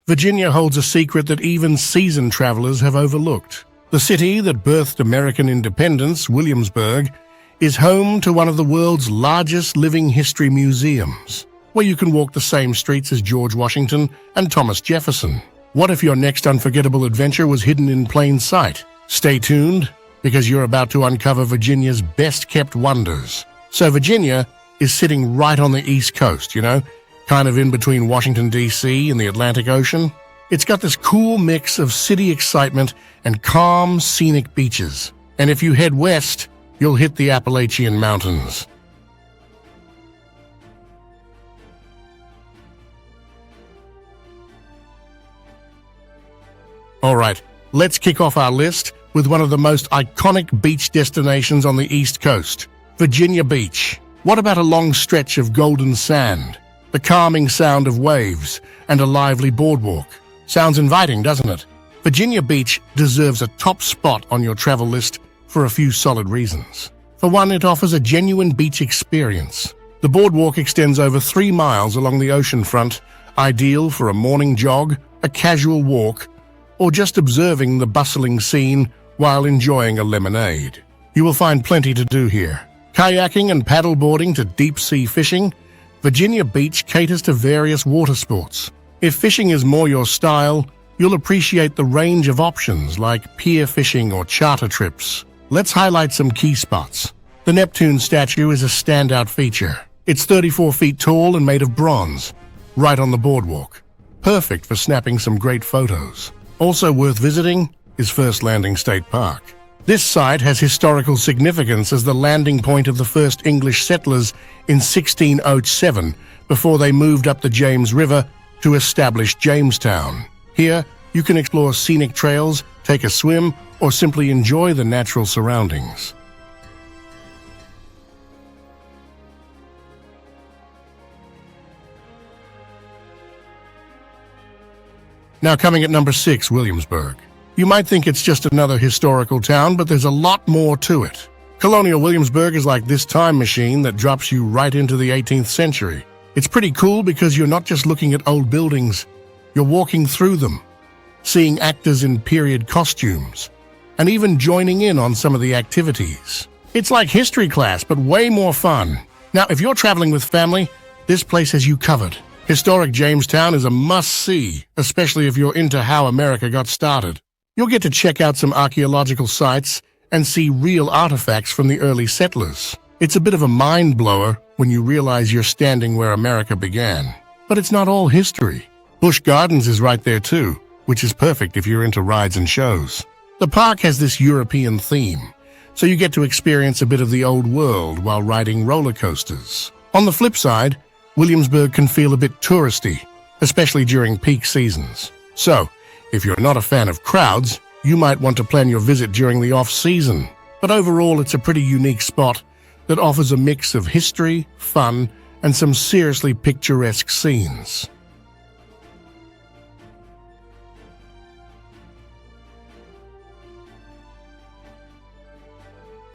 Virginia holds a secret that even seasoned travelers have overlooked. The city that birthed American independence, Williamsburg, is home to one of the world's largest living history museums, where you can walk the same streets as George Washington and Thomas Jefferson. What if your next unforgettable adventure was hidden in plain sight? Stay tuned, because you're about to uncover Virginia's best-kept wonders. So Virginia is sitting right on the East Coast, kind of in between Washington, D.C. and the Atlantic Ocean. It's got this cool mix of city excitement and calm, scenic beaches. And if you head west, you'll hit the Appalachian Mountains. All right, let's kick off our list with one of the most iconic beach destinations on the East Coast, Virginia Beach. What about a long stretch of golden sand, the calming sound of waves, and a lively boardwalk? Sounds inviting, doesn't it? Virginia Beach deserves a top spot on your travel list for a few solid reasons. For one, it offers a genuine beach experience. The boardwalk extends over 3 miles along the ocean front, ideal for a morning jog, a casual walk, or just observing the bustling scene while enjoying a lemonade. You will find plenty to do here. Kayaking and paddleboarding to deep-sea fishing, Virginia Beach caters to various water sports. If fishing is more your style, you'll appreciate the range of options like pier fishing or charter trips. Let's highlight some key spots. The Neptune statue is a standout feature. It's 34 feet tall and made of bronze, right on the boardwalk. Perfect for snapping some great photos. Also worth visiting is First Landing State Park. This site has historical significance as the landing point of the first English settlers in 1607 before they moved up the James River to establish Jamestown. Here, you can explore scenic trails, take a swim, or simply enjoy the natural surroundings. Now coming at number 6, Williamsburg. You might think it's just another historical town, but there's a lot more to it. Colonial Williamsburg is like this time machine that drops you right into the 18th century. It's pretty cool because you're not just looking at old buildings, you're walking through them, seeing actors in period costumes, and even joining in on some of the activities. It's like history class, but way more fun. Now, if you're traveling with family, this place has you covered. Historic Jamestown is a must-see, especially if you're into how America got started. You'll get to check out some archaeological sites and see real artifacts from the early settlers. It's a bit of a mind-blower when you realize you're standing where America began. But it's not all history. Busch Gardens is right there too, which is perfect if you're into rides and shows. The park has this European theme, so you get to experience a bit of the old world while riding roller coasters. On the flip side, Williamsburg can feel a bit touristy, especially during peak seasons. So, if you're not a fan of crowds, you might want to plan your visit during the off-season. But overall, it's a pretty unique spot that offers a mix of history, fun, and some seriously picturesque scenes.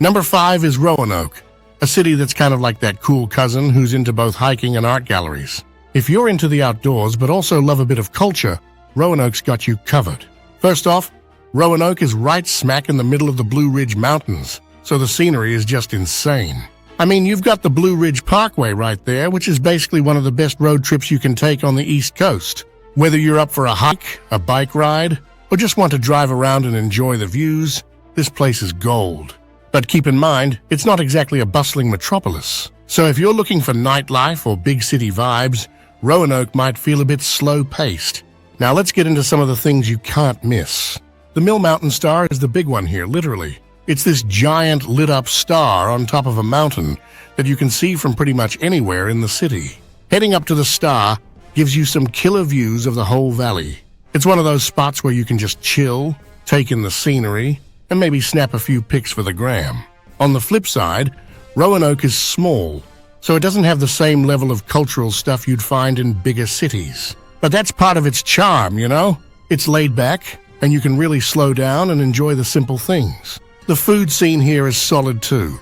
Number 5 is Rowan Oak, a city that's kind of like that cool cousin who's into both hiking and art galleries. If you're into the outdoors but also love a bit of culture, Rowan Oak's got you covered. First off, Rowan Oak is right smack in the middle of the Blue Ridge Mountains, so the scenery is just insane. I mean, you've got the Blue Ridge Parkway right there, which is basically one of the best road trips you can take on the East Coast. Whether you're up for a hike, a bike ride, or just want to drive around and enjoy the views, this place is gold. But keep in mind, it's not exactly a bustling metropolis. So if you're looking for nightlife or big city vibes, Rowan Oak might feel a bit slow-paced. Now let's get into some of the things you can't miss. The Mill Mountain Star is the big one here, literally. It's this giant lit-up star on top of a mountain that you can see from pretty much anywhere in the city. Heading up to the star gives you some killer views of the whole valley. It's one of those spots where you can just chill, take in the scenery, and maybe snap a few pics for the gram. On the flip side, Rowan Oak is small, so it doesn't have the same level of cultural stuff you'd find in bigger cities. But that's part of its charm, you know? It's laid back, and you can really slow down and enjoy the simple things. The food scene here is solid too.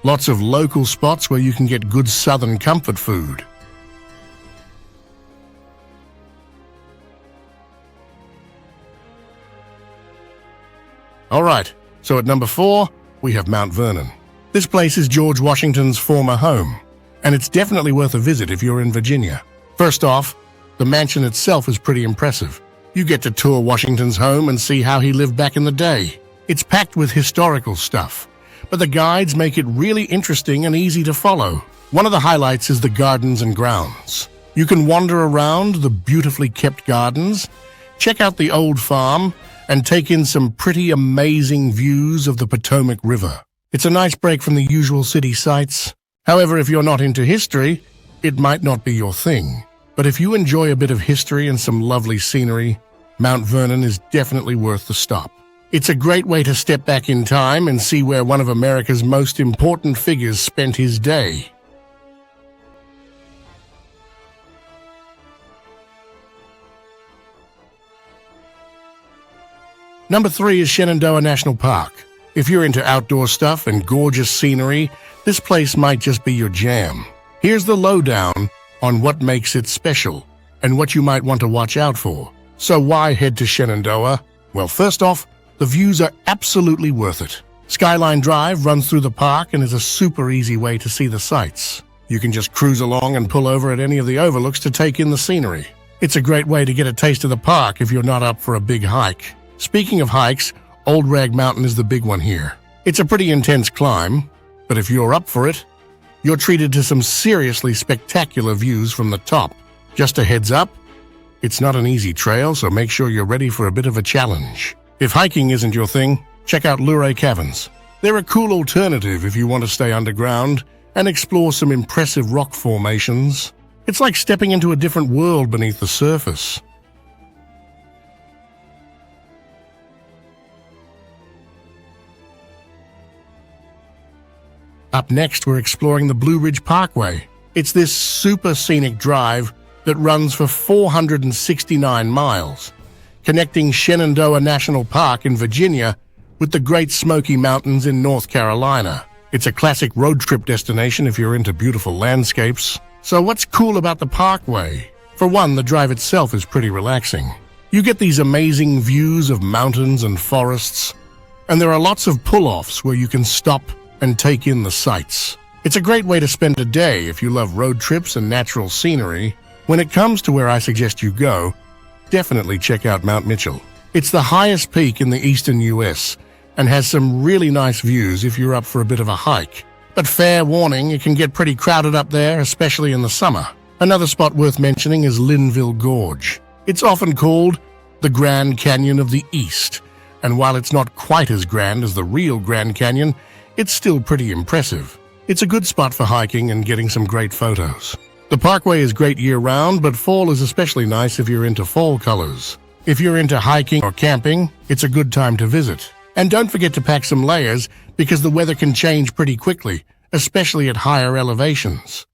Lots of local spots where you can get good southern comfort food. All right, so at number 4, we have Mount Vernon. This place is George Washington's former home, and it's definitely worth a visit if you're in Virginia. First off, the mansion itself is pretty impressive. You get to tour Washington's home and see how he lived back in the day. It's packed with historical stuff, but the guides make it really interesting and easy to follow. One of the highlights is the gardens and grounds. You can wander around the beautifully kept gardens, check out the old farm, and take in some pretty amazing views of the Potomac River. It's a nice break from the usual city sights. However, if you're not into history, it might not be your thing. But if you enjoy a bit of history and some lovely scenery, Mount Vernon is definitely worth the stop. It's a great way to step back in time and see where one of America's most important figures spent his day. Number 3 is Shenandoah National Park. If you're into outdoor stuff and gorgeous scenery, this place might just be your jam. Here's the lowdown on what makes it special and what you might want to watch out for. So why head to Shenandoah? Well, first off, the views are absolutely worth it. Skyline Drive runs through the park and is a super easy way to see the sights. You can just cruise along and pull over at any of the overlooks to take in the scenery. It's a great way to get a taste of the park if you're not up for a big hike. Speaking of hikes, Old Rag Mountain is the big one here. It's a pretty intense climb, but if you're up for it, you're treated to some seriously spectacular views from the top. Just a heads up, it's not an easy trail, so make sure you're ready for a bit of a challenge. If hiking isn't your thing, check out Luray Caverns. They're a cool alternative if you want to stay underground and explore some impressive rock formations. It's like stepping into a different world beneath the surface. Up next, we're exploring the Blue Ridge Parkway. It's this super scenic drive that runs for 469 miles, connecting Shenandoah National Park in Virginia with the Great Smoky Mountains in North Carolina. It's a classic road trip destination if you're into beautiful landscapes. So what's cool about the Parkway? For one, the drive itself is pretty relaxing. You get these amazing views of mountains and forests, and there are lots of pull-offs where you can stop and take in the sights. It's a great way to spend a day if you love road trips and natural scenery. When it comes to where I suggest you go, definitely check out Mount Mitchell. It's the highest peak in the eastern US and has some really nice views if you're up for a bit of a hike. But fair warning, it can get pretty crowded up there, especially in the summer. Another spot worth mentioning is Linville Gorge. It's often called the Grand Canyon of the East, and while it's not quite as grand as the real Grand Canyon, it's still pretty impressive. It's a good spot for hiking and getting some great photos. The Parkway is great year-round, but fall is especially nice if you're into fall colors. If you're into hiking or camping, it's a good time to visit. And don't forget to pack some layers because the weather can change pretty quickly, especially at higher elevations.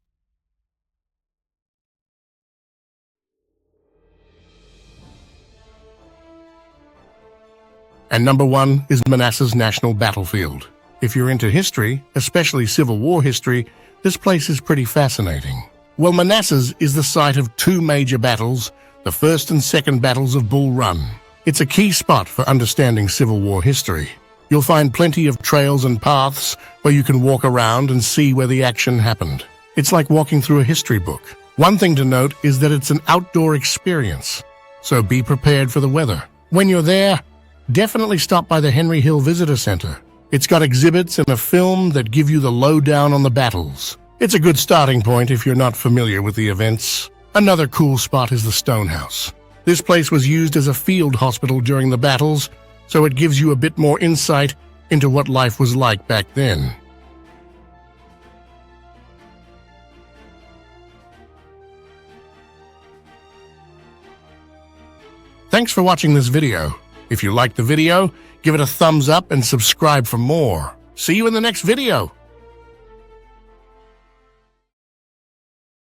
And number 1 is Manassas National Battlefield. If you're into history, especially Civil War history, this place is pretty fascinating. Well, Manassas is the site of 2 major battles, the first and second battles of Bull Run. It's a key spot for understanding Civil War history. You'll find plenty of trails and paths where you can walk around and see where the action happened. It's like walking through a history book. One thing to note is that it's an outdoor experience, so be prepared for the weather. When you're there, definitely stop by the Henry Hill Visitor Center. It's got exhibits and a film that give you the lowdown on the battles. It's a good starting point if you're not familiar with the events. Another cool spot is the Stonehouse. This place was used as a field hospital during the battles, so it gives you a bit more insight into what life was like back then. Thanks for watching this video. If you liked the video, give it a thumbs up and subscribe for more. See you in the next video.